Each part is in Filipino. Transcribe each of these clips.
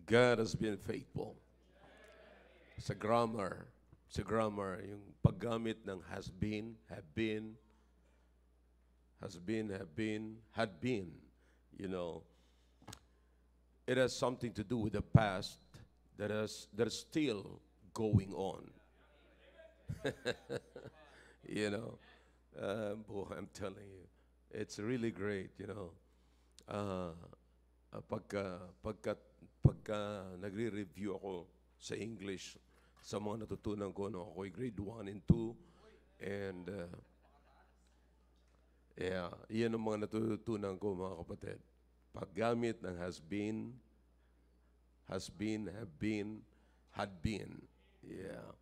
God has been faithful. Sa grammar, yung paggamit ng has been, have been, had been, you know, it has something to do with the past that's still going on. You know, boy, I'm telling you, it's really great, you know. Pagka nagre-review ako sa English, sa mga natutunan ko nung ako'y grade 1 and 2, and yeah, yan ang mga natutunan ko, mga kapatid. Paggamit ng has been, have been, had been. Yeah.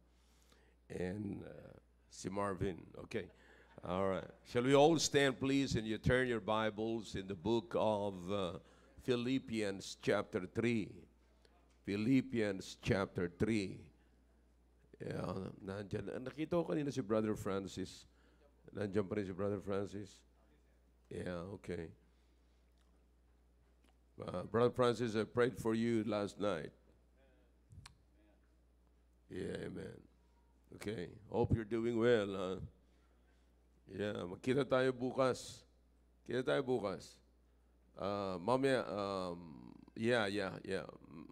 And si Marvin, okay. All right. Shall we all stand, please, and you turn your Bibles in the book of Philippians chapter 3. Philippians chapter 3. Yeah, nandyan. Nakita ko kanina si Brother Francis. Nandyan pa rin si Brother Francis. Yeah, okay. Brother Francis, I prayed for you last night. Yeah, amen. Okay. Hope you're doing well, huh? Yeah, magkita tayo bukas. Kita tayo bukas. Mamaya, yeah.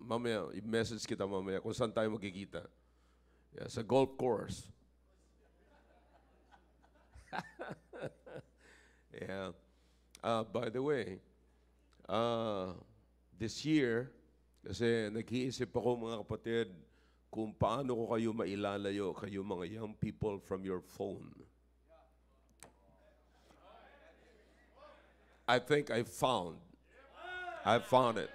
Mamaya, i-message kita mamaya kung saan tayo magkikita. Yeah, sa golf course. Yeah. By the way, this year, kasi nag-iisip ako mga kapatid, kung paano ko kayo mailalayo, kayo mga young people from your phone. I think I found it.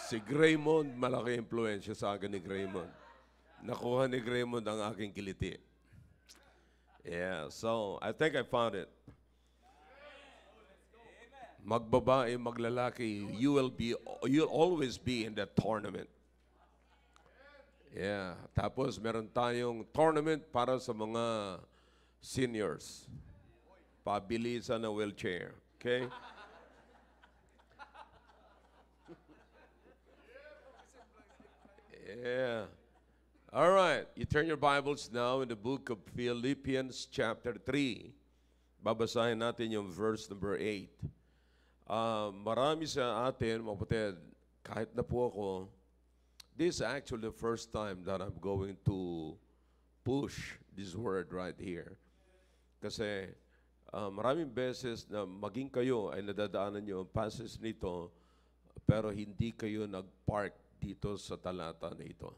Si Graymond, malaki impluensya sa akin ni Graymond. Nakuha ni Graymond ang aking kiliti. Yeah, so I think I found it. Magbabae, maglalaki, you'll always be in that tournament. Yeah, tapos meron tayong tournament para sa mga seniors. Pabilisan ng wheelchair, okay? Yeah. All right. You turn your Bibles now in the book of Philippians chapter 3. Babasahin natin yung verse number 8. Marami sa atin, mga kapatid, kahit na po ako, this is actually the first time that I'm going to push this word right here. Kasi maraming beses na maging kayo ay nadadaanan nyo ang passage nito, pero hindi kayo nag-park dito sa talata na ito.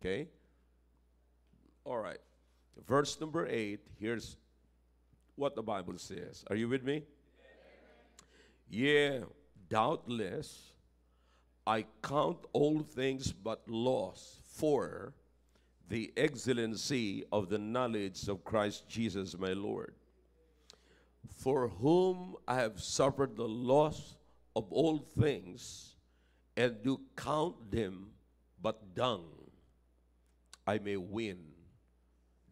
Okay? All right. Verse number 8, here's what the Bible says. Are you with me? Yeah, doubtless, I count all things but loss for the excellency of the knowledge of Christ Jesus my Lord, for whom I have suffered the loss of all things, and do count them but dung, I may win,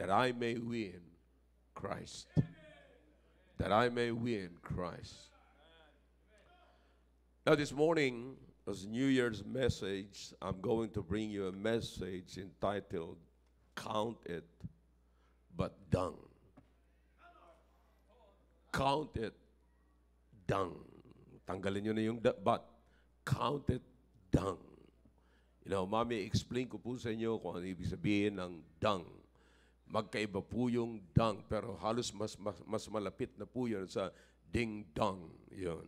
that I may win Christ. That I may win Christ. Now this morning, as New Year's message, I'm going to bring you a message entitled, Count It But Dung. Count it dung. Tanggalin nyo na yung but. Count it dung. You know, Mami, explain ko po sa inyo kung ano ibig sabihin ng dung. Magkaiba po yung dung, pero halos mas malapit na po yun sa ding-dong. Yun.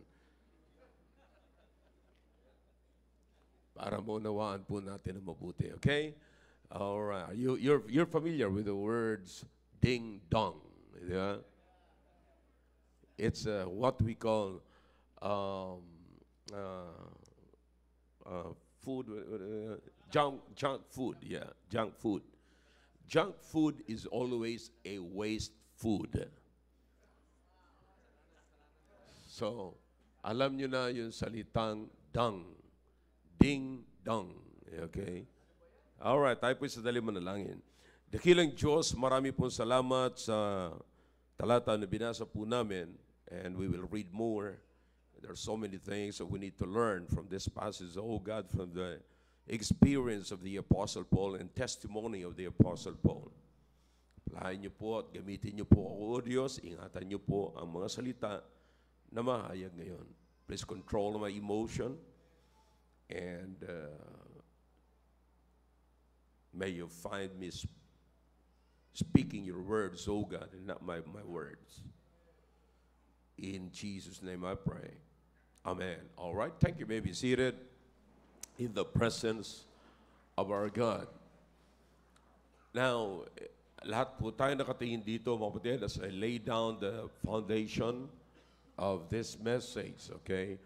Para maunawaan po natin na mabuti, okay? All right. You're familiar with the words ding-dong. Yeah? It's what we call food, junk food, yeah, junk food. Junk food is always a waste food. So, alam nyo na yung salitang dung, ding-dong, okay? Alright, tayo po sa dali manalangin. Dakilang Diyos, marami pong salamat sa talata na binasa po namin, and we will read more There are so many things that we need to learn from this passage, oh God, from the experience of the Apostle Paul and testimony of the Apostle Paul. Lahain niyo po at gamitin niyo po, O Diyos, ingatan niyo po ang mga salita na mahayag ngayon. Please control my emotion and may you find me speaking your words, oh God, and not my words. In Jesus' name I pray. Amen. All right, thank you. You may be seated in the presence of our God. Now, lahat po tayo nakatingin dito, mga kapatid, as I lay down the foundation of this message, okay?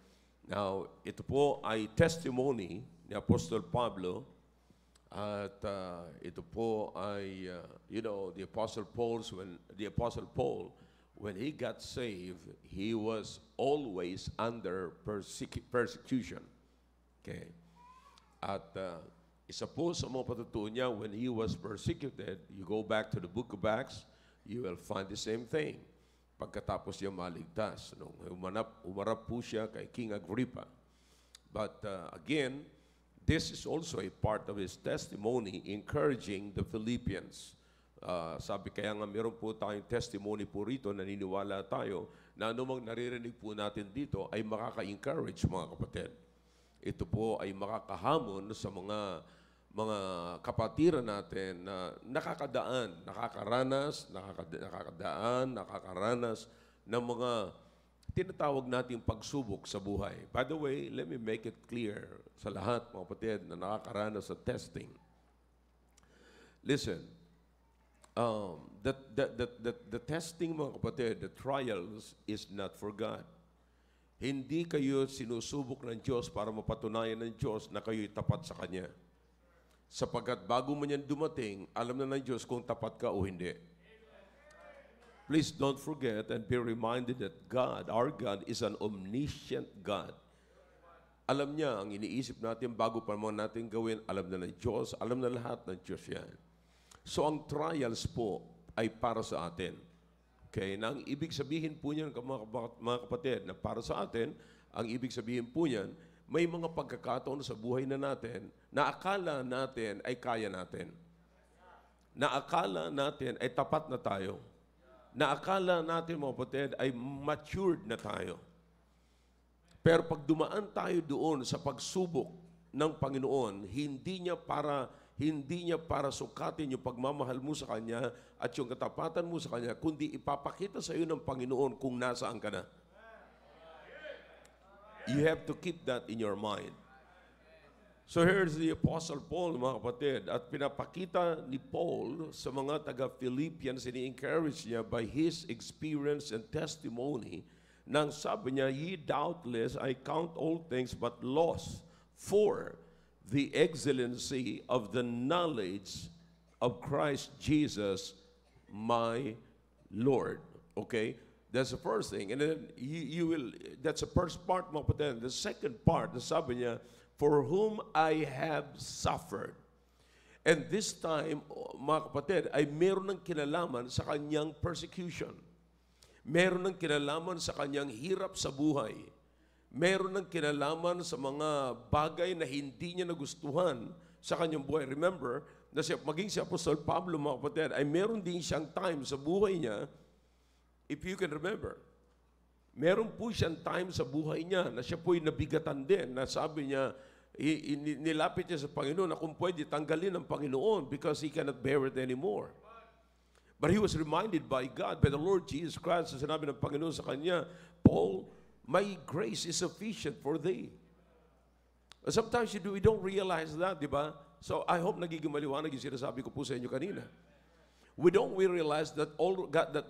Now, ito po ay testimony ni Apostol Pablo at ito po ay, the Apostle Paul, when he got saved, he was always under persecution. Okay? At isa po sa mga patutuo niya, when he was persecuted, you go back to the book of Acts, you will find the same thing. Pagkatapos niya maligtas, umarap po siya kay King Agrippa. But again, this is also a part of his testimony encouraging the Philippians. Sabi kaya nga meron po tayong testimony po rito, naniniwala tayo na anumang naririnig po natin dito ay makaka-encourage, mga kapatid. Ito po ay makakahamon sa mga kapatiran natin na nakakaranas ng mga tinatawag nating pagsubok sa buhay. By the way, let me make it clear sa lahat, mga kapatid, na nakakaranas sa testing. Listen, the testing, mga kapatid, the trials is not for God. Hindi kayo sinusubok ng Diyos para mapatunayan ng Diyos na kayo'y tapat sa Kanya. Sapagkat bago man yan dumating, alam na ng Diyos kung tapat ka o hindi. Please don't forget and be reminded that God, our God, is an omniscient God. Alam niya ang iniisip natin bago pa mo natin gawin, alam na ng Diyos, alam na lahat ng Diyos yan. So ang trials po ay para sa atin. Okay, na ang ibig sabihin po niyan, mga kapatid, na para sa atin, ang ibig sabihin po niyan, may mga pagkakataon sa buhay na natin na akala natin ay kaya natin. Na akala natin ay tapat na tayo. Na akala natin, mga kapatid, ay matured na tayo. Pero pag dumaan tayo doon sa pagsubok ng Panginoon, hindi niya para sukatin yung pagmamahal mo sa Kanya at yung katapatan mo sa Kanya, kundi ipapakita sa iyo ng Panginoon kung nasaan ka na. You have to keep that in your mind. So here's the Apostle Paul, mga kapatid, at pinapakita ni Paul sa mga taga-Philippians, ini-encourage niya by his experience and testimony, nang sabi niya, "Ye doubtless, I count all things but loss for the excellency of the knowledge of Christ Jesus, my Lord." Okay? That's the first thing. And then that's the first part, mga kapatid. The second part, sabi niya, "For whom I have suffered." And this time, mga kapatid, ay meron ng kinalaman sa kanyang persecution. Meron ng kinalaman sa kanyang hirap sa buhay. Meron ng kinalaman sa mga bagay na hindi niya nagustuhan sa kanyang buhay. Remember, na maging si Apostol Pablo, mga kapatid, ay meron din siyang time sa buhay niya, if you can remember, meron po siyang time sa buhay niya na siya po'y nabigatan din, na sabi niya, nilapit niya sa Panginoon na kung pwede tanggalin ng Panginoon because he cannot bear it anymore. But he was reminded by God, by the Lord Jesus Christ, sa sinabi ng Panginoon sa kanya, "Paul, my grace is sufficient for thee." Sometimes we don't realize that, di ba? So I hope nagiging maliwanag yung sinasabi ko po sa inyo kanina. We realize that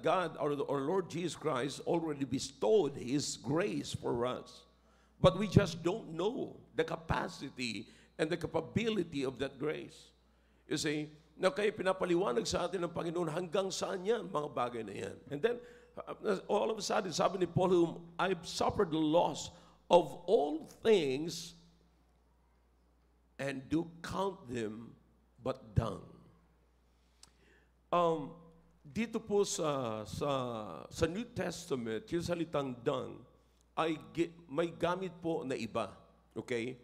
God, our Lord Jesus Christ, already bestowed His grace for us. But we just don't know the capacity and the capability of that grace. You see, na kaya pinapaliwanag sa atin ng Panginoon hanggang saan yan, mga bagay na yan. And then, all of a sudden, sabi ni Paul, "Whom I've suffered the loss of all things and do count them but dung." Dito po sa New Testament, yung salitang dung may gamit po na iba. Okay?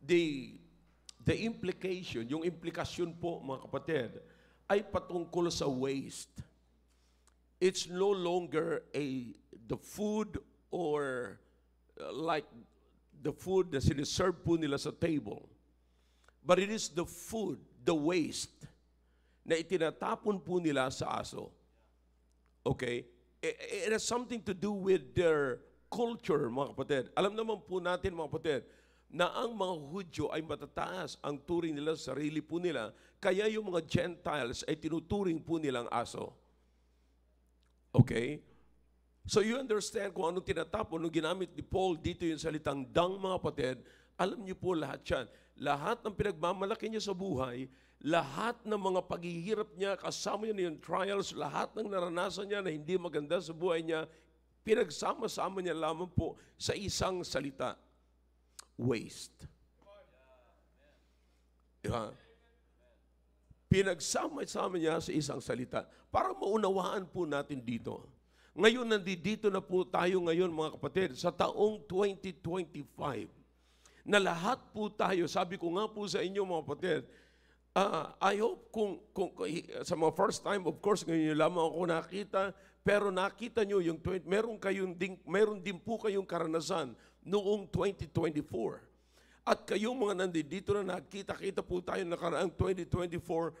The implication, yung implikasyon po mga kapatid, ay patungkol sa waste. It's no longer the food or like the food na siniserve po nila sa table. But it is the food, the waste, na itinatapon po nila sa aso. Okay? It has something to do with their culture, mga kapatid. Alam naman po natin, mga kapatid, na ang mga Hudyo ay matataas ang turing nila sa sarili po nila, kaya yung mga Gentiles ay tinuturing po nilang aso. Okay? So you understand kung anong tinatapon, nung ginamit ni Paul dito yung salitang dung, mga kapatid, alam niyo po lahat yan. Lahat ng pinagmamalaki niya sa buhay, lahat ng mga paghihirap niya, kasama niya yung trials, lahat ng naranasan niya na hindi maganda sa buhay niya, pinagsama-sama niya lamang po sa isang salita. Waste. Diba? Pinagsama-sama niya sa isang salita. Para maunawaan po natin dito. Ngayon, nandito na po tayo ngayon, mga kapatid, sa taong 2025. Na lahat po tayo, sabi ko nga po sa inyo, mga kapatid, I hope kung sa mga first time, of course, ngayon lamang ako nakita, pero nakita nyo yung meron din po kayong karanasan noong 2024. At kayong mga nandito na nakita po tayo nakaraang 2024,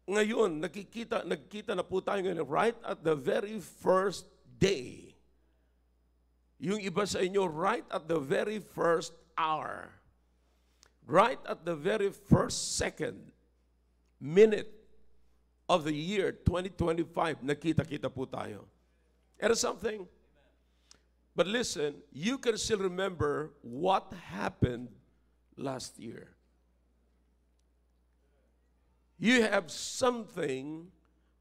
ngayon, nagkita na po tayo ngayon right at the very first day. Yung iba sa inyo, right at the very first hour. Right at the very first second, minute of the year 2025, nakita-kita po tayo. And something, but listen, you can still remember what happened last year. You have something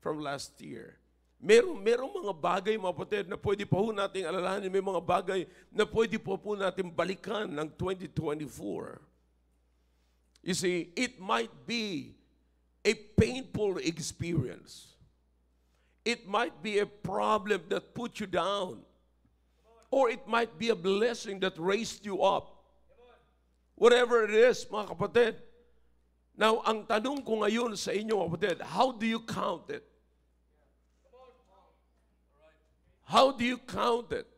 from last year. Merong mga bagay, mga kapatid, na pwede pa po natin alalahanin. May mga bagay na pwede po natin balikan ng 2024. You see, it might be a painful experience. It might be a problem that put you down. Or it might be a blessing that raised you up. Whatever it is, mga kapatid. Now, ang tanong ko ngayon sa inyo, mga kapatid, how do you count it? How do you count it?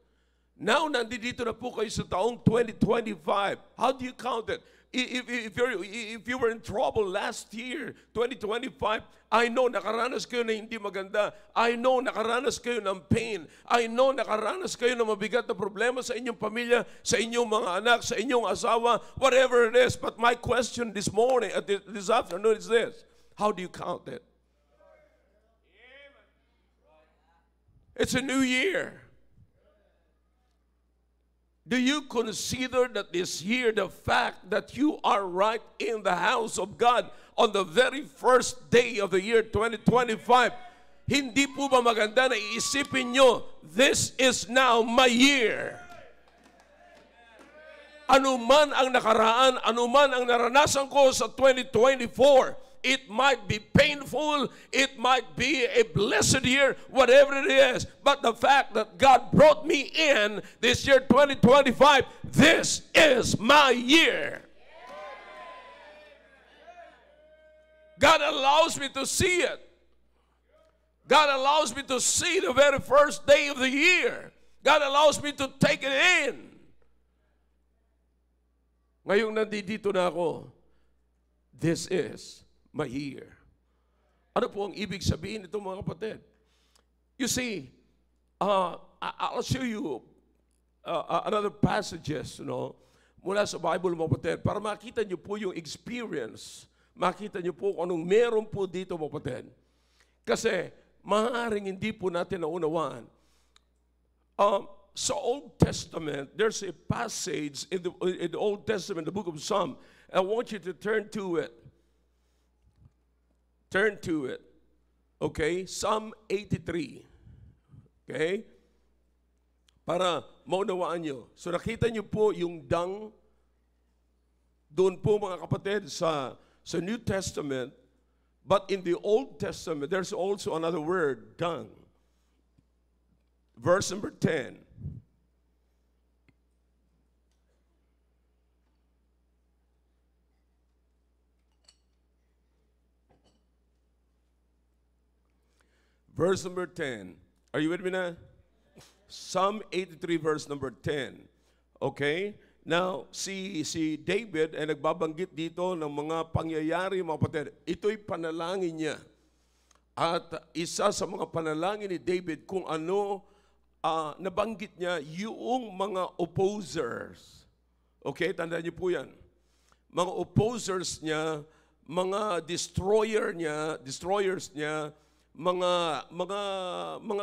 Now, nandito na po kayo sa taong 2025. How do you count it? If you were in trouble last year, 2025, I know nakaranas kayo na hindi maganda. I know nakaranas kayo ng pain. I know nakaranas kayo ng mabigat na problema sa inyong pamilya, sa inyong mga anak, sa inyong asawa, whatever it is. But my question this morning, this afternoon is this. How do you count it? It's a new year. Do you consider that this year, the fact that you are right in the house of God on the very first day of the year 2025, hindi po ba maganda na iisipin nyo, this is now my year? Anuman ang nakaraan, anuman ang naranasan ko sa 2024, it might be painful, it might be a blessed year, whatever it is. But the fact that God brought me in this year 2025, this is my year. God allows me to see it. God allows me to see the very first day of the year. God allows me to take it in. Ngayong nandito na ako, this is my year. Ano po ang ibig sabihin nito, mga kapatid? You see, I'll show you another passages, mula sa Bible, mga kapatid, para makita niyo po yung experience, makita niyo po kung anong meron po dito, mga kapatid. Kasi, maaaring hindi po natin naunawaan. Sa Old Testament, there's a passage in the Old Testament, the book of Psalm. I want you to turn to it. Turn to it. Okay? Psalm 83. Okay? Para maunawaan nyo. So nakita nyo po yung dung. Doon po, mga kapatid, sa New Testament. But in the Old Testament, there's also another word, dung. Verse number 10. verse number 10. Are you with me na? Psalm 83, verse number 10. Okay? Now, si David ay nagbabanggit dito ng mga pangyayari, mga kapatid. Ito'y panalangin niya. At isa sa mga panalangin ni David kung ano nabanggit niya, yung mga opposers. Okay? Tandaan niyo po yan. Mga opposers niya, mga destroyers niya, mga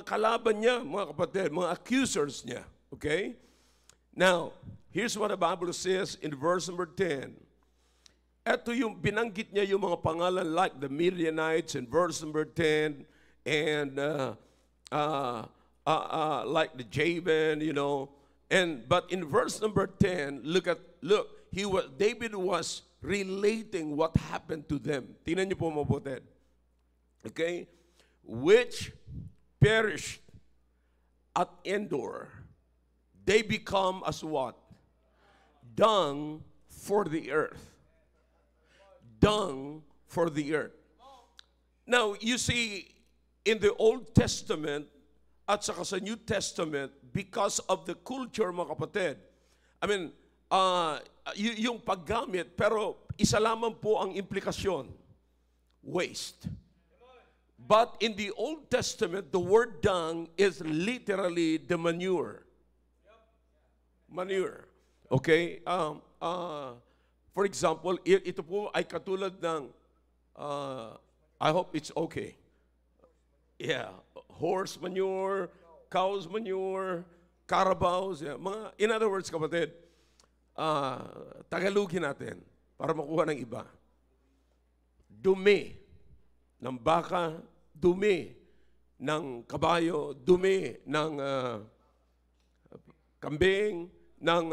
kalaban niya, mga kapatid, mga accusers niya. Okay? Now, here's what the Bible says in verse number 10. Ito yung binanggit niya yung mga pangalan like the Midianites in verse number 10 and like the Javan, you know. But in verse number 10, look, David was relating what happened to them. Tingnan niyo po mabuti. Okay? Which perished at Endor. They become as what? Dung for the earth. Dung for the earth. Now, you see, in the Old Testament at saka sa New Testament, because of the culture, mga kapatid, I mean, yung paggamit, pero isa lamang po ang implikasyon, waste. But in the Old Testament, the word dung is literally the manure. Manure. Okay? For example, ito po ay katulad ng, I hope it's okay. Yeah. Horse manure, cow's manure, carabaos. Yeah. In other words, kapatid, Tagalogin natin para makuha ng iba. Dumi ng baka, dumi ng kabayo, dumi ng kambing, ng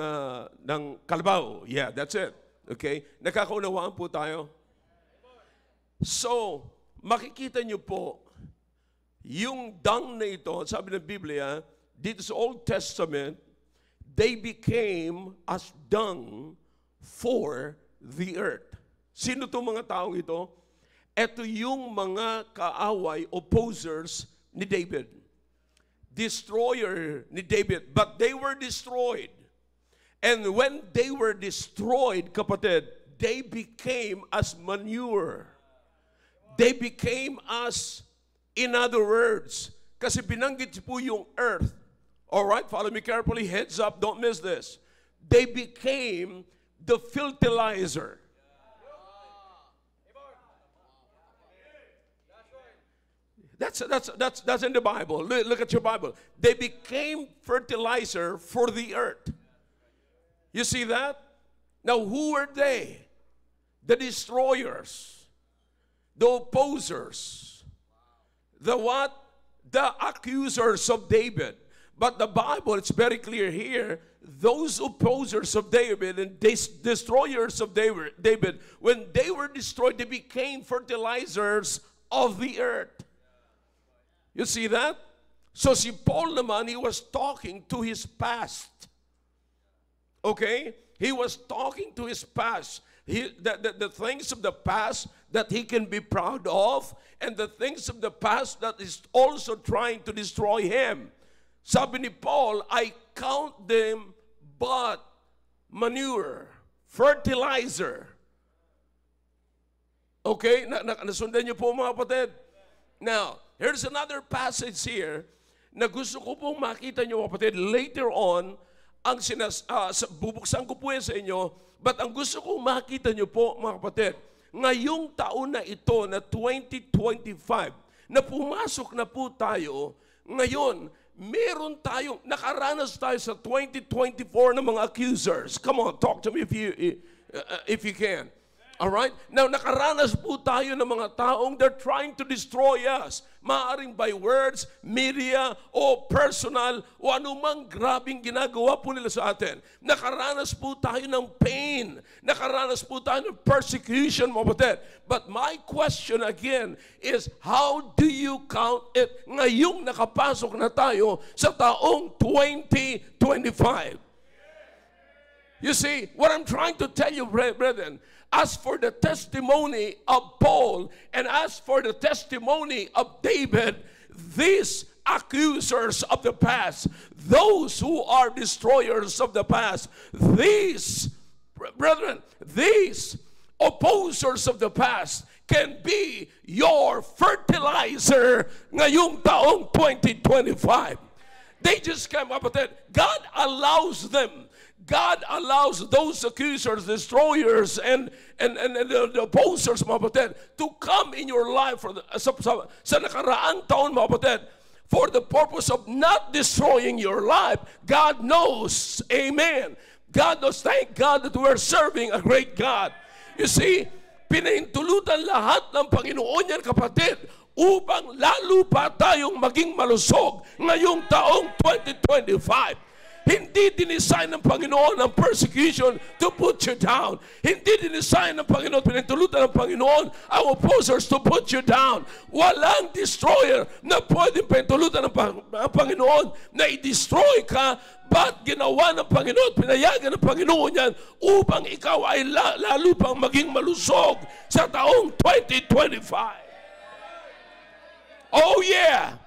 kalabaw. Yeah, that's it. Okay? Nakakaunawaan po tayo. So, makikita nyo po, yung dung na ito, sabi ng Biblia, dito sa Old Testament, they became as dung for the earth. Sino itong mga taong ito? Ito yung mga kaaway, opposers ni David. Destroyer ni David. But they were destroyed. And when they were destroyed, kapatid, they became as manure. They became as, in other words, kasi binanggit po yung earth. Alright, follow me carefully, heads up, don't miss this. They became the fertilizer. That's in the Bible. Look at your Bible. They became fertilizer for the earth. You see that? Now, who were they? The destroyers, the opposers, the what? The accusers of David. But the Bible, it's very clear here, those opposers of David and destroyers of David, when they were destroyed, they became fertilizers of the earth. You see that? So si Paul naman, he was talking to his past. Okay? He was talking to his past. The things of the past that he can be proud of, and the things of the past that is also trying to destroy him. Sabi ni Paul, I count them but manure, fertilizer. Okay? Nasundan niyo po mga kapatid? Now, here's another passage here na gusto ko pong makita niyo mga kapatid. Later on, bubuksan ko po yan sa inyo, but ang gusto kong makita niyo po mga kapatid, ngayong taon na ito na 2025, na pumasok na po tayo, ngayon, meron tayong, nakaranas tayo sa 2024 ng mga accusers. Come on, talk to me if you can. Alright? Now, nakaranas po tayo ng mga taong they're trying to destroy us. Maaring by words, media, o personal, o anumang grabing ginagawa po nila sa atin. Nakaranas po tayo ng pain. Nakaranas po tayo ng persecution, mga kapatid. But my question again is, how do you count it ngayong nakapasok na tayo sa taong 2025? You see, what I'm trying to tell you, brethren, as for the testimony of Paul and as for the testimony of David, these accusers of the past, those who are destroyers of the past, these, brethren, these opposers of the past can be your fertilizer ngayong taong 2025. They just came up with it. God allows them. God allows those accusers, destroyers, and the opposers, mga kapatid, to come in your life for sa nakaraang taon, mga kapatid, for the purpose of not destroying your life. God knows. Amen. God knows. Thank God that we're serving a great God. You see, pinahintulutan lahat ng Panginoon yan, kapatid, upang lalo pa tayong maging malusog ngayong taong 2025. Hindi dinisign ng Panginoon ang persecution to put you down. Hindi dinisign ng Panginoon, pinahintulutan ng Panginoon ang opposers to put you down. Walang destroyer na pwedeng pinahintulutan ng Panginoon na i-destroy ka, but ginawa ng Panginoon, pinayagan ng Panginoon yan upang ikaw ay lalo pang maging malusog sa taong 2025. Oh yeah!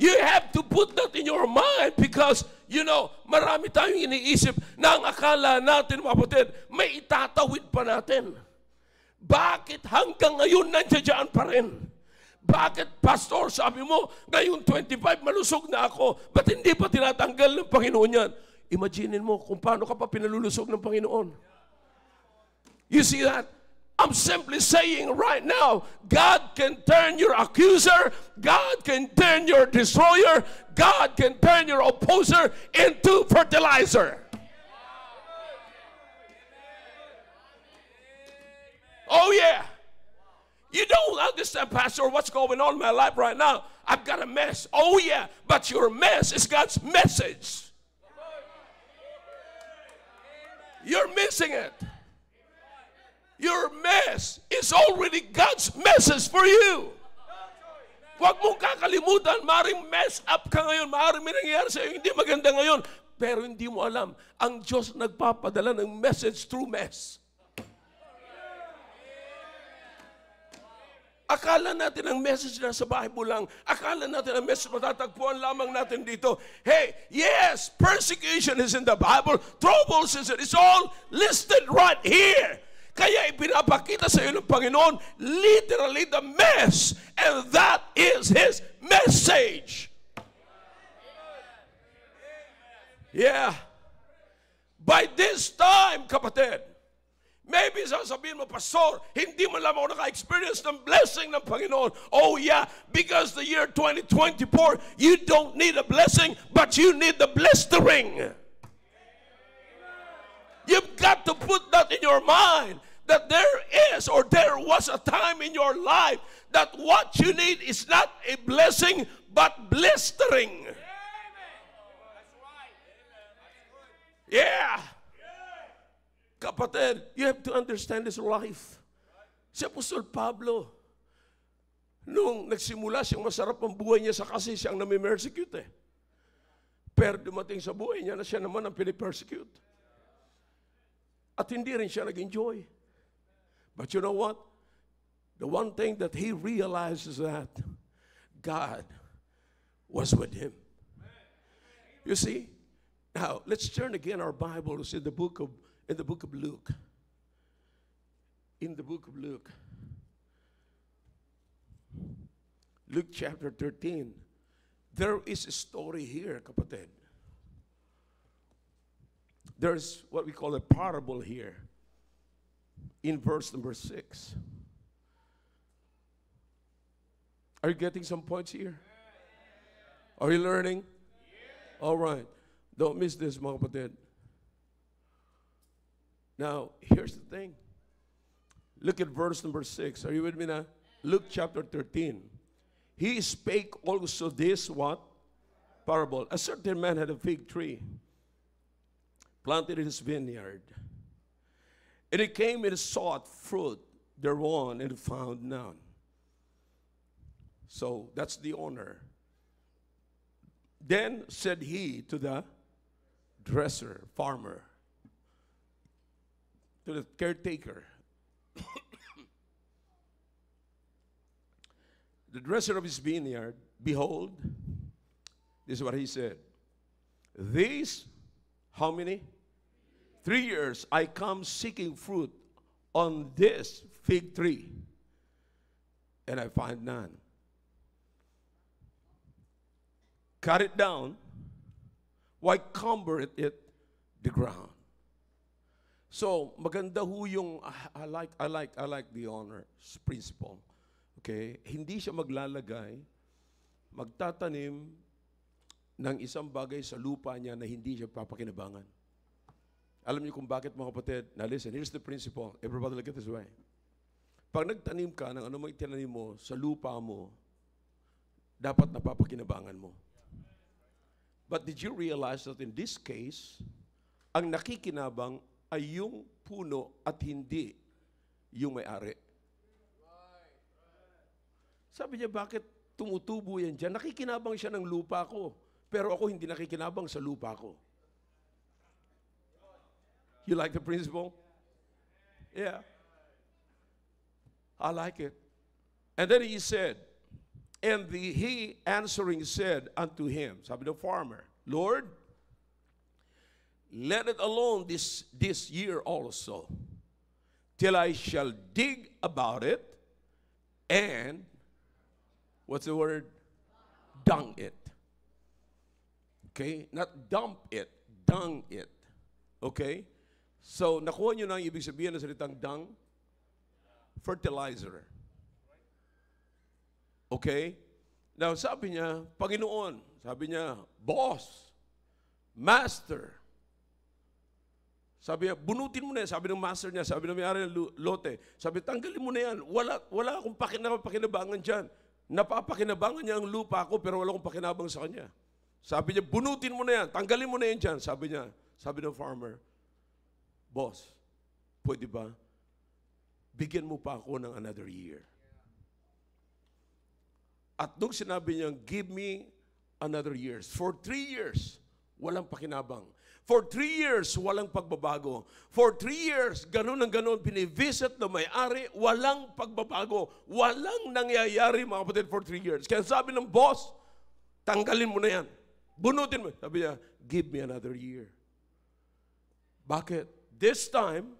You have to put that in your mind because, you know, marami tayong iniisip na ang akala natin, mga kapatid, may itatawid pa natin. Bakit hanggang ngayon nandiyan pa rin? Bakit, Pastor, sabi mo, ngayon 25, malusog na ako, ba't hindi pa tinatanggal ng Panginoon yan? Imaginin mo kung paano ka pa pinalulusog ng Panginoon. You see that? I'm simply saying right now, God can turn your accuser, God can turn your destroyer, God can turn your opposer into fertilizer. Oh yeah. You don't understand, Pastor, what's going on in my life right now. I've got a mess. Oh yeah, but your mess is God's message. You're missing it. Your mess is already God's message for you. Huwag mong kakalimutan, maaaring mess up ka ngayon, maaaring may nangyayari sa iyo, hindi maganda ngayon, pero hindi mo alam, ang Diyos nagpapadala ng message through mess. Akala natin ang message na sa Bible lang, akala natin ang message matatagpuan lamang natin dito. Hey, yes, persecution is in the Bible, troubles is it's all listed right here. Kaya ipinapakita sa iyo ng Panginoon literally the mess, and that is His message. Yeah. By this time, kapatid, maybe sasabihin mo, Pastor, hindi mo lang ako naka-experience ng blessing ng Panginoon. Oh yeah, because the year 2024, you don't need a blessing, but you need the blistering. You've got to put that in your mind, that there is or there was a time in your life that what you need is not a blessing, but blistering. Yeah. Kapatid, you have to understand this life. Si Apostol Pablo, nung nagsimula siyang masarap ang buhay niya sa kasi siyang nami-persecute eh. Pero dumating sa buhay niya na siya naman ang pinipersecute. At hindi rin siya nag-enjoy. But you know what? The one thing that he realized is that God was with him. You see? Now, let's turn again our Bibles in the book of Luke. In the book of Luke. Luke chapter 13. There is a story here, kapatid. There's what we call a parable here in verse number 6. Are you getting some points here? Are you learning? All right. Don't miss this, mga kapatid. Now, here's the thing. Look at verse number 6. Are you with me now? Luke chapter 13. He spake also this what? Parable. A certain man had a fig tree planted in his vineyard. And he came and sought fruit thereon and found none. So that's the owner. Then said he to the farmer, to the caretaker, the dresser of his vineyard, behold, this is what he said. These, how many? 3 years I come seeking fruit on this fig tree, and I find none. Cut it down. Why cumber it the ground? So maganda ho yung I like the honor principle. Okay? Hindi siya maglalagay, magtatanim ng isang bagay sa lupa niya na hindi siya papakinabangan. Alam niyo kung bakit, mga kapatid? Now listen, here's the principle. Everybody look at this way. Pag nagtanim ka ng anumang itinanim mo sa lupa mo, dapat napapakinabangan mo. But did you realize that in this case, ang nakikinabang ay yung puno at hindi yung may-ari? Sabi niya, bakit tumutubo yan dyan? Nakikinabang siya ng lupa ko, pero ako hindi nakikinabang sa lupa ko. You like the principle? Yeah. I like it. And then he said, and he answering said unto him, sabi ng farmer, Lord, let it alone this year also, till I shall dig about it, and, what's the word? Dung it. Okay? Not dump it, dung it. Okay? So, nakuha nyo na ang ibig sabihin ng salitang dung? Fertilizer. Okay? Now, sabi niya, Panginoon, sabi niya, Boss, Master, sabi niya, bunutin mo na yan. Sabi ng master niya, sabi ng may-ari ng lote, sabi, tanggalin mo na yan. Wala akong pakinabangan dyan. Napapakinabangan niya ang lupa ko, pero wala akong pakinabang sa kanya. Sabi niya, bunutin mo na yan. Tanggalin mo na yan dyan. Sabi niya, sabi ng farmer, Boss, pwede ba? Bigyan mo pa ako ng another year. At nung sinabi niya, give me another year. For 3 years, walang pakinabang. For 3 years, walang pagbabago. For 3 years, ganun ang ganun, pinivisit na may-ari, walang pagbabago. Walang nangyayari, mga kapatid, for 3 years. Kaya sabi ng boss, tanggalin mo na yan. Bunutin mo. Sabi niya, give me another year. Bakit? This time,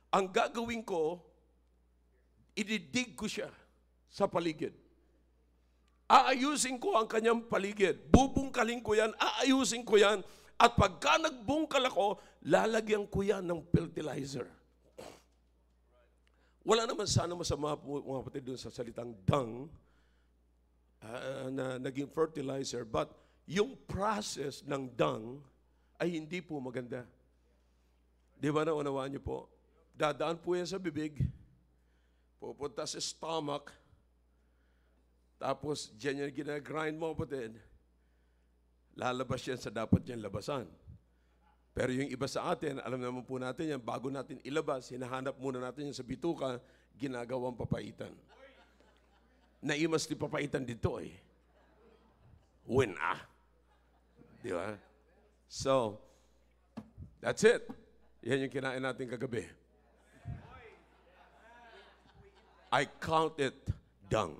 ang gagawin ko, ididig ko siya sa paligid. Aayusin ko ang kanyang paligid. Bubungkalin ko yan, aayusin ko yan, at pagka nagbungkal ako, lalagyan ko yan ng fertilizer. Wala naman sana masama po, mga kapatid, doon sa salitang dung, na naging fertilizer, but yung process ng dung ay hindi po maganda. Di ba na unawaan niyo po? Dadaan po yan sa bibig, pupunta sa stomach, tapos dyan yan ginagrind mo, kapatid, lalabas yan sa dapat yan labasan. Pero yung iba sa atin, alam naman po natin yan, bago natin ilabas, hinahanap muna natin yan sa bituka, ginagawang papaitan. Naimas ni papaitan dito eh. Di ba? So, that's it. Yan yung kinain natin kagabi. I count it dung.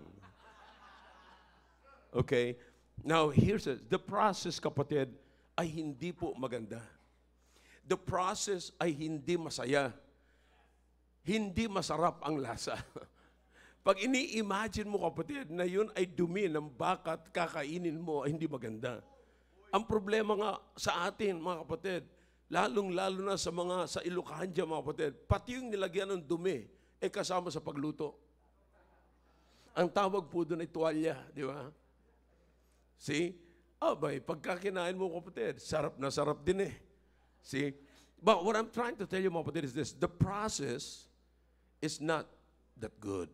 Okay? Now, here's it. The process, kapatid, ay hindi po maganda. The process ay hindi masaya. Hindi masarap ang lasa. Pag ini-imagine mo, kapatid, na yun ay dumi ng baka at kakainin mo, ay hindi maganda. Ang problema nga sa atin, mga kapatid, lalong-lalo na sa Ilocania, mga kapatid, pati yung nilagyan ng dumi, kasama sa pagluto. Ang tawag po doon ay tuwalya, di ba? See? Pagka kinain mo, kapatid, sarap na sarap din eh. See? But what I'm trying to tell you, mga kapatid, is this. The process is not that good.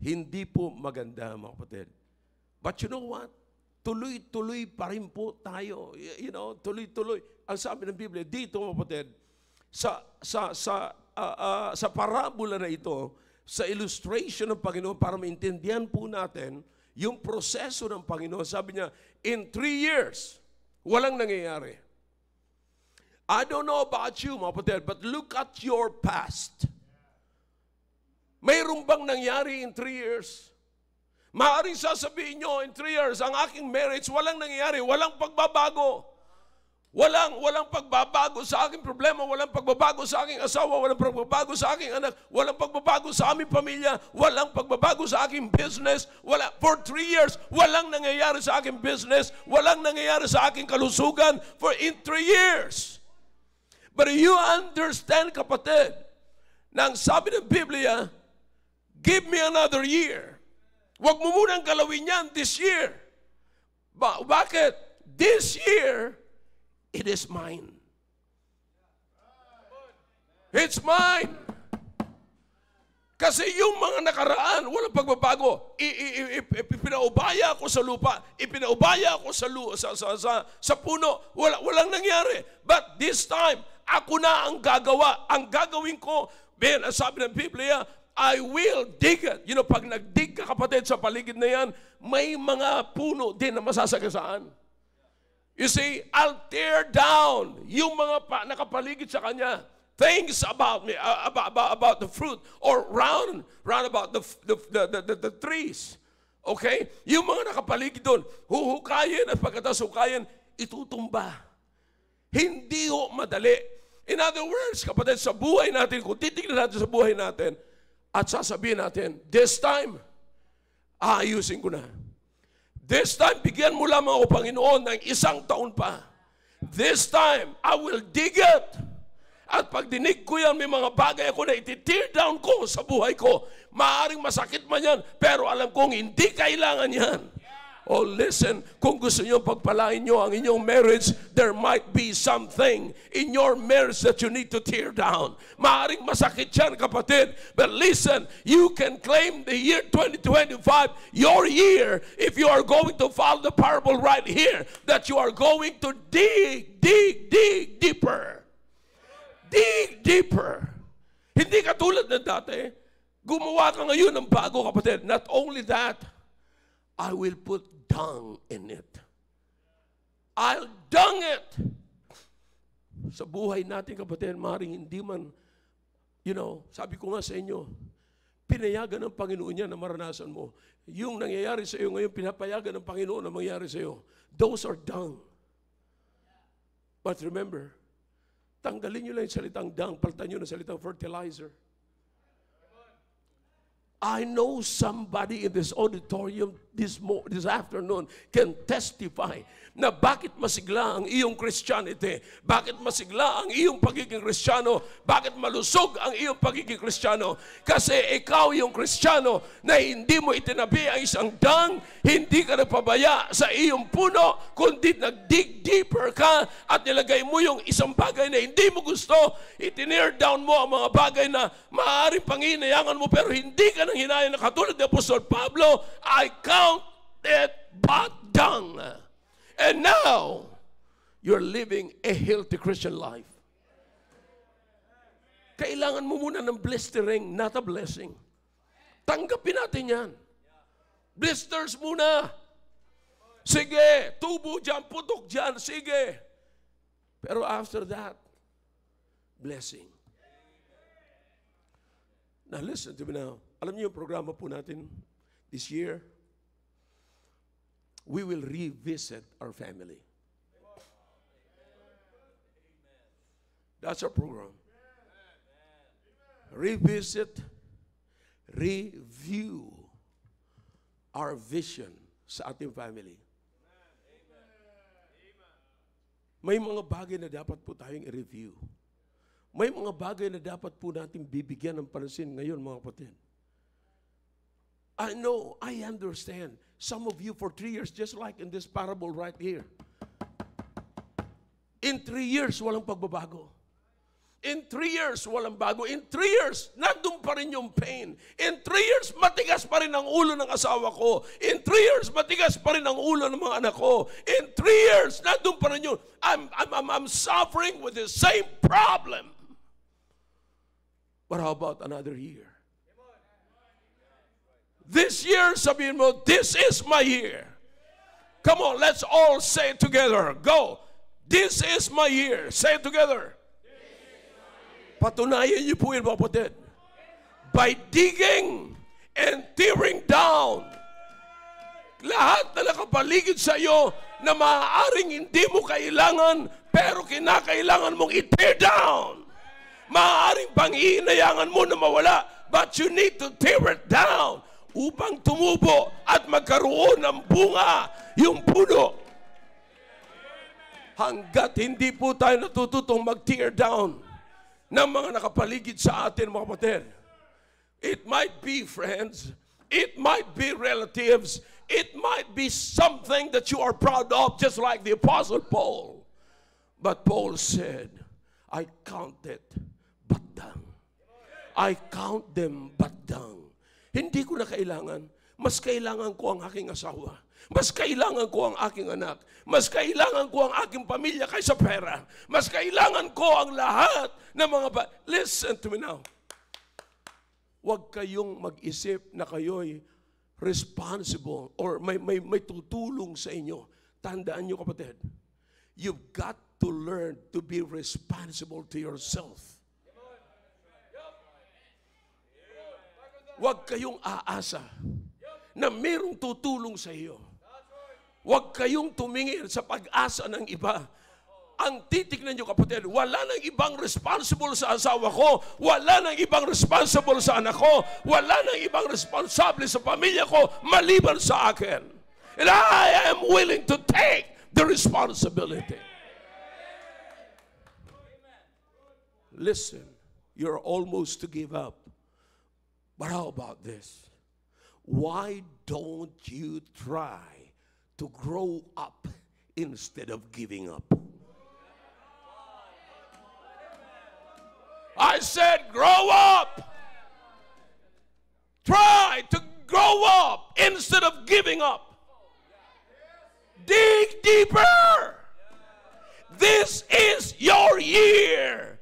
Hindi po maganda, mga kapatid. But you know what? Tuloy-tuloy pa rin po tayo. You know, tuloy-tuloy. Ang sabi ng Biblia, dito, mga kapatid, sa parabola na ito, sa illustration ng Panginoon, para maintindihan po natin yung proseso ng Panginoon, sabi niya, in 3 years, walang nangyayari. I don't know about you, mga kapatid, but look at your past. Mayroon bang nangyari in 3 years? Maaaring sasabihin nyo, in 3 years, ang aking marriage, walang nangyayari, walang pagbabago. Walang pagbabago sa aking problema, walang pagbabago sa aking asawa, walang pagbabago sa aking anak, walang pagbabago sa aming pamilya, walang pagbabago sa aking business, for 3 years, walang nangyayari sa aking business, walang nangyayari sa aking kalusugan in 3 years. But you understand, kapatid, na ang sabi ng Biblia, give me another year. Huwag mo munang galawin yan this year. Bakit? This year, it is mine. It's mine. Kasi yung mga nakaraan, walang pagbabago. Ipinaubaya ako sa lupa. Ipinaubaya ako sa puno. Walang nangyari. But this time, ako na ang gagawa. Ang gagawin ko, sabi ng Biblia, I will dig it. You know, pag nagdig ka, kapatid, sa paligid na yan, may mga puno din na masasagasaan. You see, I'll tear down yung mga nakapaligid sa kanya. Things about me, about the fruit, or round about the trees. Okay? Yung mga nakapaligid doon, huhukayin at pagkatapos hukayin, itutumba. Hindi ho madali. In other words, kapatid, sa buhay natin, kung titignan natin sa buhay natin, at sasabihin natin, this time, aayusin ko na. This time, bigyan mo lamang ako, Panginoon, ng 1 taon pa. This time, I will dig it. At pag dinig ko yan, may mga bagay ako na iti-tear down ko sa buhay ko. Maaaring masakit man yan, pero alam kong hindi kailangan yan. Oh, listen, kung gusto nyo pagpalain nyo ang inyong marriage, there might be something in your marriage that you need to tear down. Maaaring masakit yan, kapatid. But listen, you can claim the year 2025 your year if you are going to follow the parable right here, that you are going to dig deeper. Dig deeper. Hindi katulad ng dati. Gumawa ka ngayon ng bago, kapatid. Not only that, I will put dung in it. I'll dung it. Sa buhay natin, kapatid, maaaring hindi man, sabi ko nga sa inyo, pinayagan ng Panginoon yan na maranasan mo. Yung nangyayari sa iyo ngayon, pinapayagan ng Panginoon na mangyayari sa iyo. Those are dung. But remember, tanggalin nyo lang yung salitang dung, palitan nyo ng salitang fertilizer. I know somebody in this auditorium this afternoon can testify na bakit masigla ang iyong Christianity, bakit masigla ang iyong pagiging Kristiyano, bakit malusog ang iyong pagiging Kristiyano. Kasi ikaw yung Kristiyano na hindi mo itinabi ang isang dang, hindi ka nagpabaya sa iyong puno, kundi nag-dig deeper ka at nilagay mo yung isang bagay na hindi mo gusto, itinir down mo ang mga bagay na maaaring panginayangan mo pero hindi ka nang hinayang na katulad ni Apostol Pablo, I count it but dung. And now, you're living a healthy Christian life. Kailangan mo muna ng blistering, not a blessing. Tanggapin natin yan. Blisters muna. Sige, tubo dyan, putok dyan, sige. Pero after that, blessing. Now listen to me now. Alam niyo yung programa po natin this year? We will revisit our family. That's our program. Revisit, review our vision sa ating family. May mga bagay na dapat po tayong i-review. May mga bagay na dapat po natin bibigyan ng pansin ngayon, mga kapatid. I know, I understand. Some of you for 3 years, just like in this parable right here. In 3 years, walang pagbabago. In 3 years, walang bago. In 3 years, nandun pa rin yung pain. In 3 years, matigas pa rin ang ulo ng asawa ko. In 3 years, matigas pa rin ang ulo ng mga anak ko. In 3 years, nandun pa rin yun. I'm suffering with the same problem. But how about another year? This year, sabihin mo, this is my year. Come on, let's all say it together. Go. This is my year. Say it together. Patunayan niyo po yun, mga kapatid. By digging and tearing down lahat na nakapaligid sa iyo na maaaring hindi mo kailangan, pero kinakailangan mong i-tear down. Maaaring pang-iinayangan mo na mawala, but you need to tear it down upang tumubo at magkaroon ng bunga yung puno. Hanggat hindi po tayo natututong mag-tear down ng mga nakapaligid sa atin, mga kapatid. It might be friends, it might be relatives, it might be something that you are proud of, just like the Apostle Paul. But Paul said, I count it but dung. I count them but dung. Hindi ko na kailangan. Mas kailangan ko ang aking asawa. Mas kailangan ko ang aking anak. Mas kailangan ko ang aking pamilya kaysa pera. Mas kailangan ko ang lahat ng mga Listen to me now. Huwag kayong mag-isip na kayo'y responsible or may tutulong sa inyo. Tandaan nyo, kapatid, you've got to learn to be responsible to yourself. Huwag kayong aasa na mayroong tutulong sa iyo. Huwag kayong tumingin sa pag-asa ng iba. Ang titignan nyo, kapatid, wala nang ibang responsible sa asawa ko, wala nang ibang responsible sa anak ko, wala nang ibang responsable sa pamilya ko, maliban sa akin. And I am willing to take the responsibility. Listen, you're almost to give up. But how about this? Why don't you try to grow up instead of giving up? I said grow up. Try to grow up instead of giving up. Dig deeper. This is your year.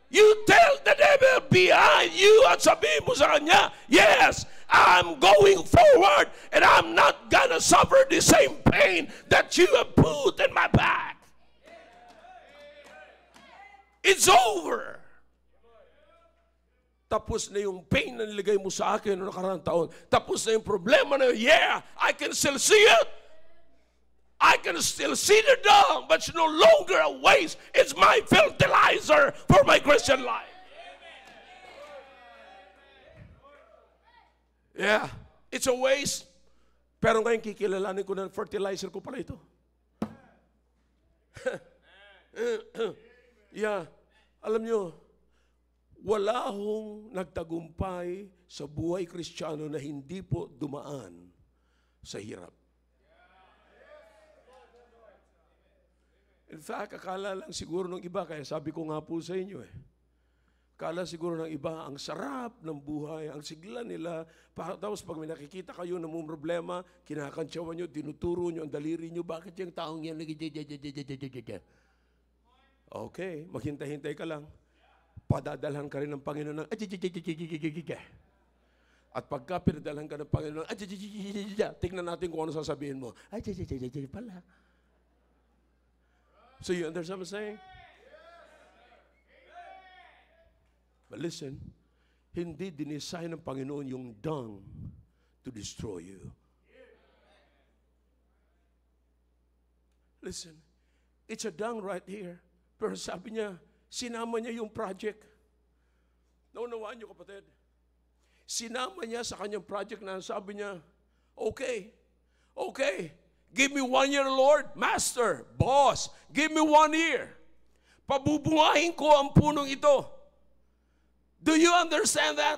You tell the devil behind you at sabihin mo sa kanya, yes, I'm going forward and I'm not gonna suffer the same pain that you have put in my back. It's over. Tapos na yung pain na nilagay mo sa akin noong nakaraang taon. Tapos na yung problema na yun. Yeah, I can still see it. I can still see the dung, but it's no longer a waste. It's my fertilizer for my Christian life. Yeah, it's a waste. Pero ngayon kikilalanin ko na fertilizer ko pala ito. Yeah, alam nyo, wala hong nagtagumpay sa buhay Kristiyano na hindi po dumaan sa hirap. In fact, akala lang siguro ng iba, kaya sabi ko nga po sa inyo akala siguro ng iba, ang sarap ng buhay, ang sigla nila, tapos pag may nakikita kayo na may problema, kinakantsawan nyo, tinuturo nyo ang daliri nyo, bakit yung taong yan okay, maghintay-hintay ka lang. Padadalhan ka rin ng Panginoon ng at pagka pinadalhan ka ng Panginoon tignan natin kung ano sasabihin mo. Pala. So you understand what I'm saying? But listen, hindi dinisign ng Panginoon yung dung to destroy you. Listen, it's a dung right here. Pero sabi niya, sinama niya yung project. Naunawaan niyo, kapatid? Sinama niya sa kanyang project na sabi niya, okay, give me 1 year, Lord. Master, boss, give me 1 year. Pabubungahin ko ang punong ito. Do you understand that?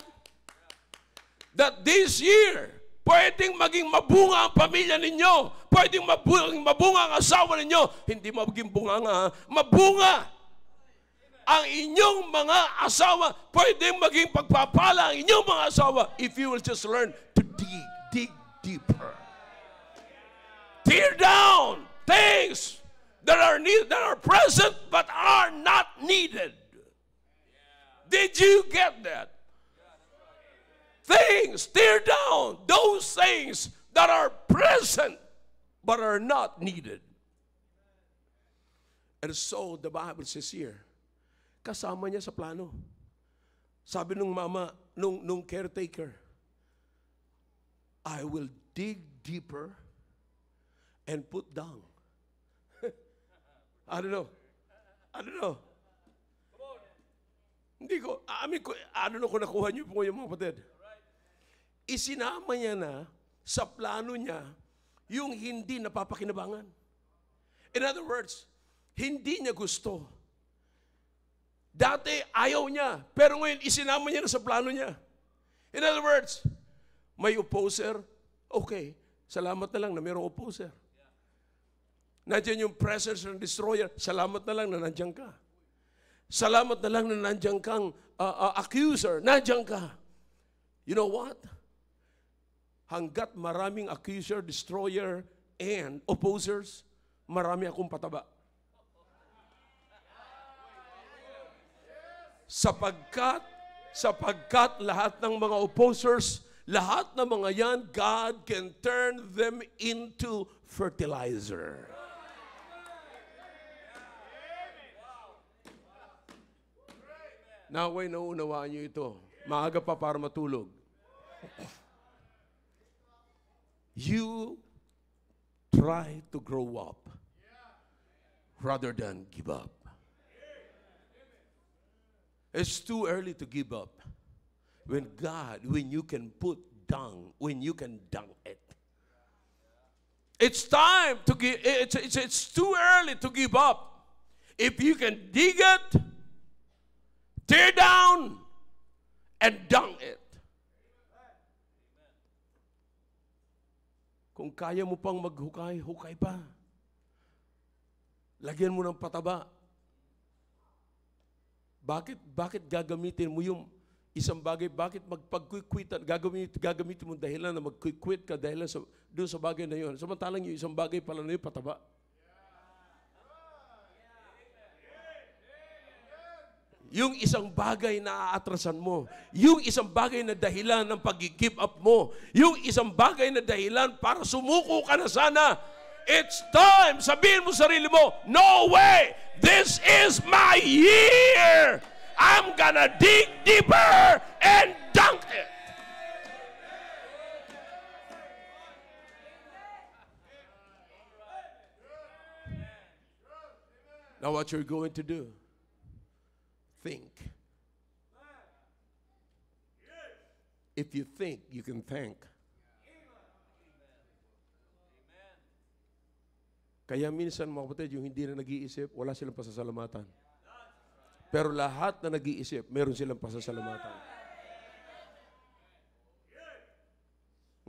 That this year, pwedeng maging mabunga ang pamilya ninyo. Pwedeng mabunga ang asawa ninyo. Hindi maging bunganga, mabunga ang inyong mga asawa. Pwedeng maging pagpapala ang inyong mga asawa if you will just learn to dig deeper. Tear down things that are present but are not needed. Did you get that? Things, tear down those things that are present but are not needed. And so the Bible says here, kasama niya sa plano. Sabi nung mama, nung caretaker, I will dig deeper and put down. I don't know. Hindi ko, I don't know kung nakuha niyo po yung mga kapatid. Isinama niya na sa plano niya yung hindi napapakinabangan. In other words, hindi niya gusto. Dati ayaw niya, pero ngayon isinama niya na sa plano niya. In other words, may opposer, okay, salamat na lang na mayroong opposer. Nandiyan yung presence ng destroyer, salamat na lang na nandiyan ka. Salamat na lang na nandiyan kang accuser, nandiyan ka. You know what? Hanggat maraming accuser, destroyer, and opposers, marami akong pataba. Sapagkat lahat ng mga opposers, lahat ng mga yan, God can turn them into fertilizer. Naway nauunawaan nyo ito. Maaga pa para matulog. You try to grow up rather than give up. It's too early to give up. When you can put dung, when you can dung it. It's time to give, it's too early to give up. If you can dig it, tear down, and dung it. Kung kaya mo pang maghukay, hukay pa. Lagyan mo ng pataba. Bakit gagamitin mo yung isang bagay? Bakit magpag-quit-quitan? Gagamitin mo dahilan na mag-quit ka dahilan doon sa bagay na yun. Samantalang yung isang bagay pala na yun, pataba. Yung isang bagay na aatrasan mo, yung isang bagay na dahilan ng pag-give up mo, yung isang bagay na dahilan para sumuko ka na sana, it's time, sabihin mo sarili mo, no way, this is my year. I'm gonna dig deeper and dunk it. Now what you're going to do, think. If you think, you can thank. Kaya minsan mga kapatid, yung hindi na nag-iisip, wala silang pasasalamatan. Pero lahat na nag-iisip, meron silang pasasalamatan.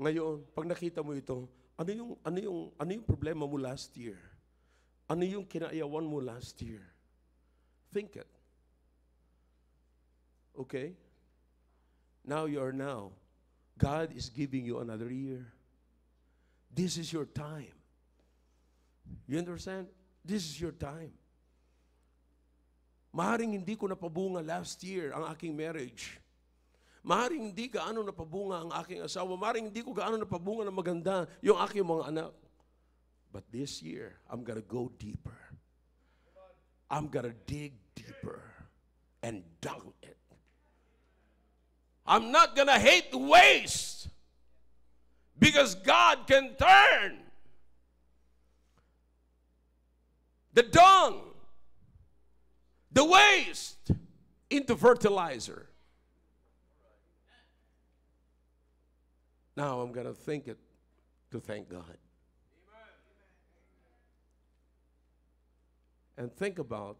Ngayon, pag nakita mo ito, ano yung problema mo last year? Ano yung kinaayawan mo last year? Think it. Okay? Now. God is giving you another year. This is your time. You understand? This is your time. Maaaring hindi ko napabunga last year ang aking marriage. Maaaring hindi gaano napabunga ang aking asawa. Maaaring hindi ko gaano napabunga na maganda yung aking mga anak. But this year, I'm gonna go deeper. I'm gonna dig deeper and dunk it. I'm not gonna hate the waste because God can turn the dung, the waste, into fertilizer. Now I'm going to think it to thank God. And think about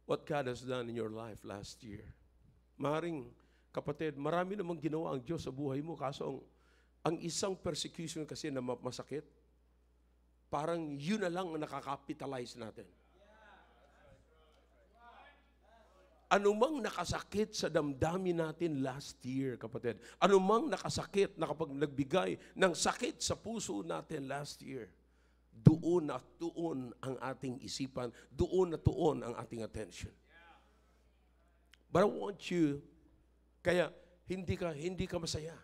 what God has done in your life last year. Maring kapatid, marami namang ginawa ang Diyos sa buhay mo, kaso ang isang persecution kasi na masakit, parang yun na lang ang nakakapitalize natin. Anumang nakasakit sa damdamin natin last year, kapatid, anumang nakasakit na kapag nagbigay ng sakit sa puso natin last year, doon at doon ang ating isipan, doon at doon ang ating attention. But I want you, kaya hindi ka masaya.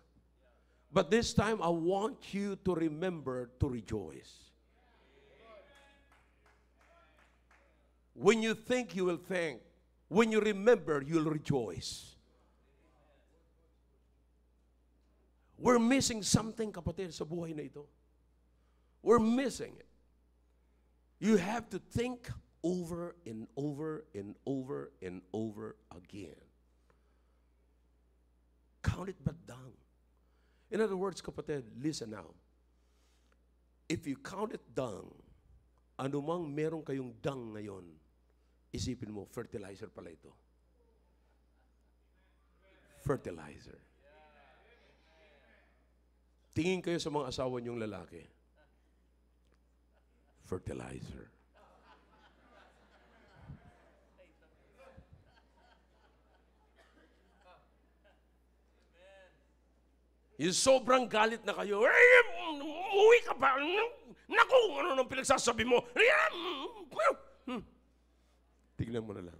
But this time, I want you to remember to rejoice. When you think, you will thank. When you remember, you'll rejoice. We're missing something, kapatid, sa buhay na ito. We're missing it. You have to think over and over and over and over again. Count it but dung. In other words, kapatid, listen now. If you count it dung, anumang meron kayong dung ngayon, isipin mo, fertilizer pala ito. Fertilizer. Tingin kayo sa mga asawa niyong lalaki. Fertilizer. Yung sobrang galit na kayo, umuwi ka pa. Naku, ano nang pinagsasabi mo? Tignan mo na lang.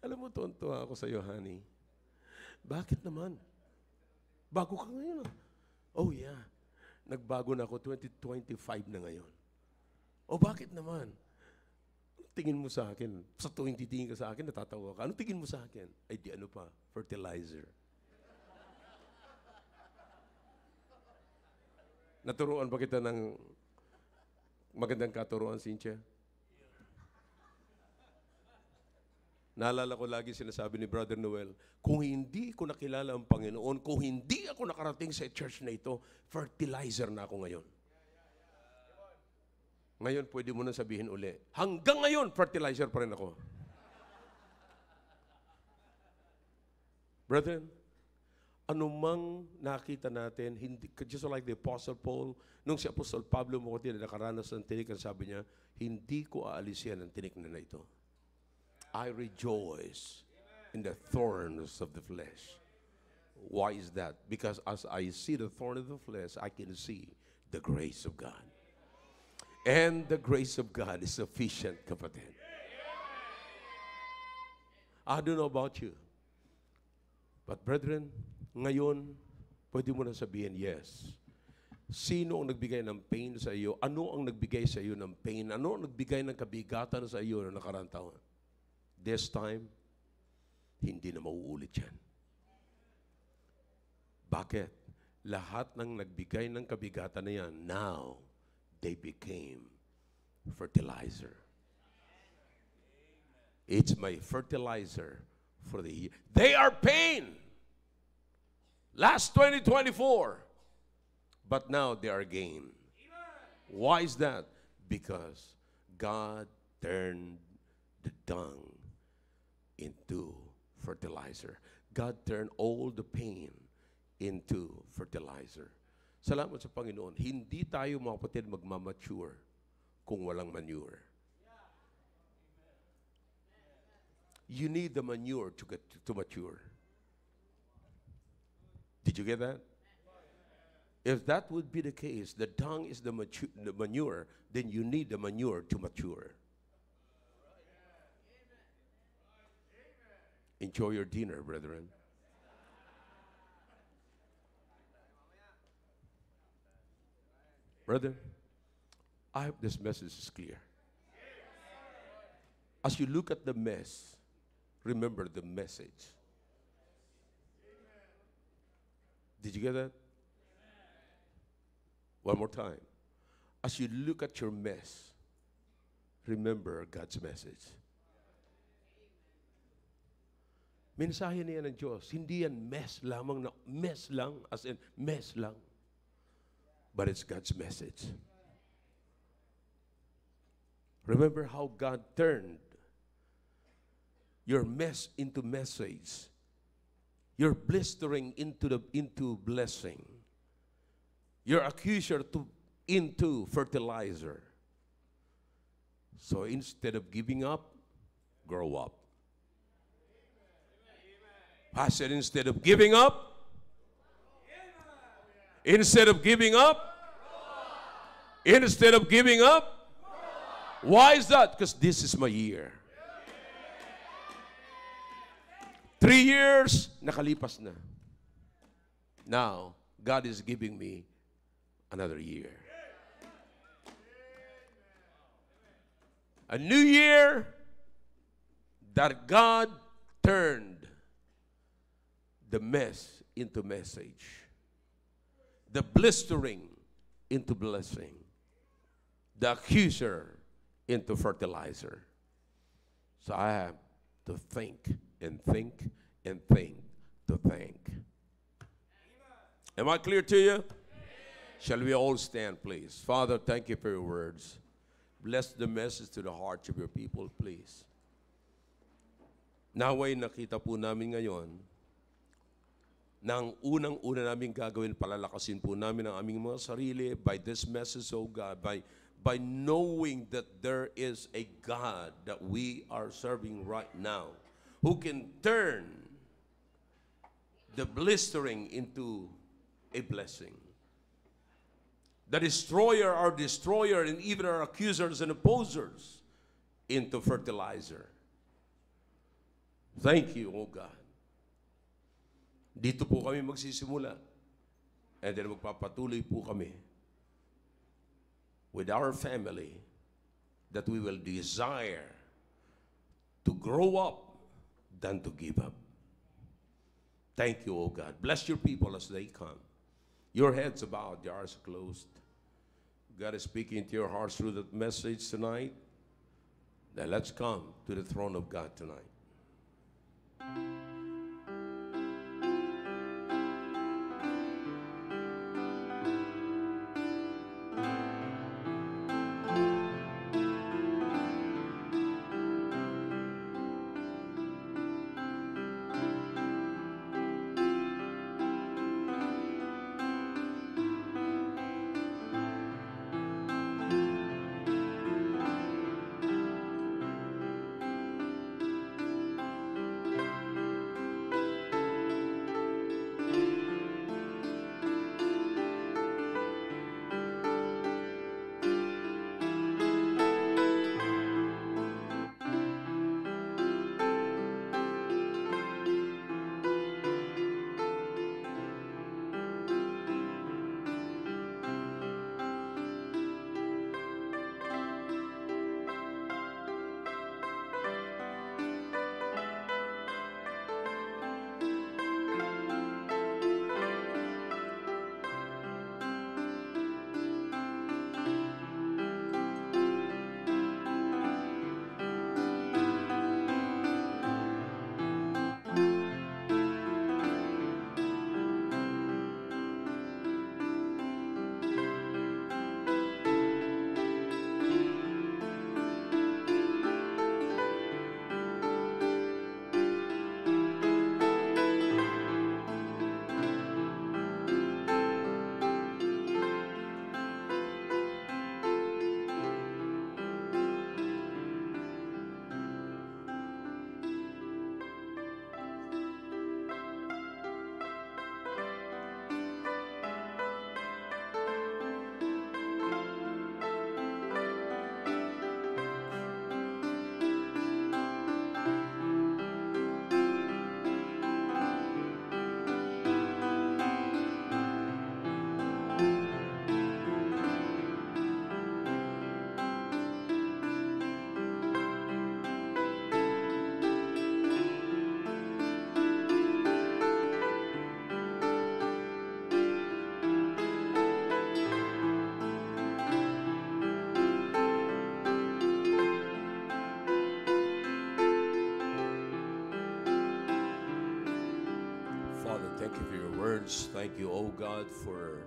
Alam mo, tuwan-tuwa ako sa iyo, honey. Bakit naman? Bago ka ngayon. Oh yeah. Nagbago na ako, 2025 na ngayon. O bakit naman? Tingin mo sa akin. Sa tuwing titingin ka sa akin, natatawa ka. Ano tingin mo sa akin? Ay di ano pa, fertilizer. Naturuan ba kita ng magandang katuruan, Cynthia? Naalala ko lagi sinasabi ni Brother Noel, kung hindi ko nakilala ang Panginoon, kung hindi ako nakarating sa church na ito, fertilizer na ako ngayon. Ngayon, pwede mo na sabihin uli, hanggang ngayon, fertilizer pa rin ako. Brethren, anumang nakita natin, hindi, just like the Apostle Paul, nung si Apostle Pablo mo ko nakaranas ng tinik, sabi niya, hindi ko aalisin ang tinik na ito. I rejoice in the thorns of the flesh. Why is that? Because as I see the thorn of the flesh, I can see the grace of God. And the grace of God is sufficient, kapatid. I don't know about you. But brethren, ngayon, pwede mo na sabihin, yes. Sino ang nagbigay ng pain sa iyo? Ano ang nagbigay sa iyo ng pain? Ano ang nagbigay ng kabigatan sa iyo na nakarang taon? This time, hindi na mauulit yan. Bakit? Lahat ng nagbigay ng kabigatan na yan, now, they became fertilizer. It's my fertilizer for the year. They are pain. Last 2024. But now they are gain. Why is that? Because God turned the dung into fertilizer. God turned all the pain into fertilizer. Salamat sa Panginoon. Hindi tayo mga kapatid magmamature kung walang manure. You need the manure to mature. Did you get that? If that would be the case, the dung is the manure, then you need the manure to mature. Enjoy your dinner, brethren. Brother, I hope this message is clear. As you look at the mess, remember the message. Did you get that? One more time. As you look at your mess, remember God's message. Mensahe niya ng Diyos, hindi yan mess lamang na mess lang, as in mess lang. But it's God's message. Remember how God turned your mess into message, your blistering into blessing, your accuser into fertilizer. So instead of giving up, grow up. I said instead of giving up, instead of giving up, instead of giving up, why is that? Because this is my year. 3 years, nakalipas na. Now, God is giving me another year. A new year that God turned the mess into message. the blistering into blessing, the accuser into fertilizer. So I have to think and think and think to thank. Am I clear to you? Shall we all stand, please? Father, thank you for your words. Bless the message to the hearts of your people, please. Naway nakita po namin ngayon na ang unang-una namin gagawin, palalakasin po namin ang aming mga sarili by this message, oh God, by knowing that there is a God that we are serving right now who can turn the blistering into a blessing. The destroyer, our destroyer, and even our accusers and opposers into fertilizer. Thank you, oh God. Dito po kami magsisimula. And then magpapatuloy po kami with our family that we will desire to grow up than to give up. Thank you, oh God. Bless your people as they come. Your heads bowed, your eyes closed. God is speaking to your hearts through the message tonight. Now let's come to the throne of God tonight. Thank you for your words. Thank you, O God, for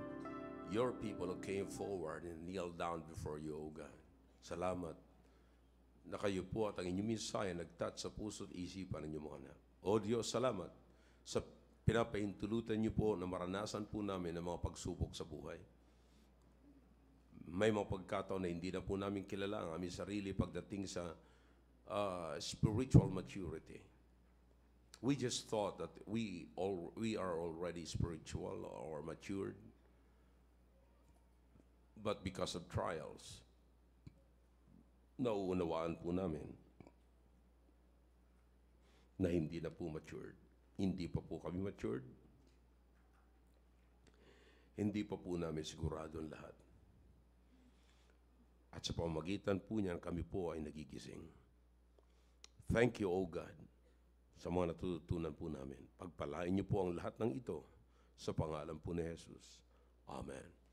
your people who came forward and kneeled down before you, O God. Salamat na kayo po at ang inyong minsaya nagtat sa puso at isipan ng inyong mga anak. O Diyos, salamat sa pinapaintulutan niyo po na maranasan po namin ang mga pagsubok sa buhay. May mga pagkataon na hindi na po namin kilala ang aming sarili pagdating sa spiritual maturity. We just thought that we are already spiritual or matured. But because of trials, nauunawaan po namin na hindi na po matured. Hindi pa po kami matured. Hindi pa po namin sigurado ang lahat. At sa pamamagitan po niyan, kami po ay nagigising. Thank you, O God, sa mga natutunan po namin. Pagpalain niyo po ang lahat ng ito sa pangalan po ni Jesus. Amen.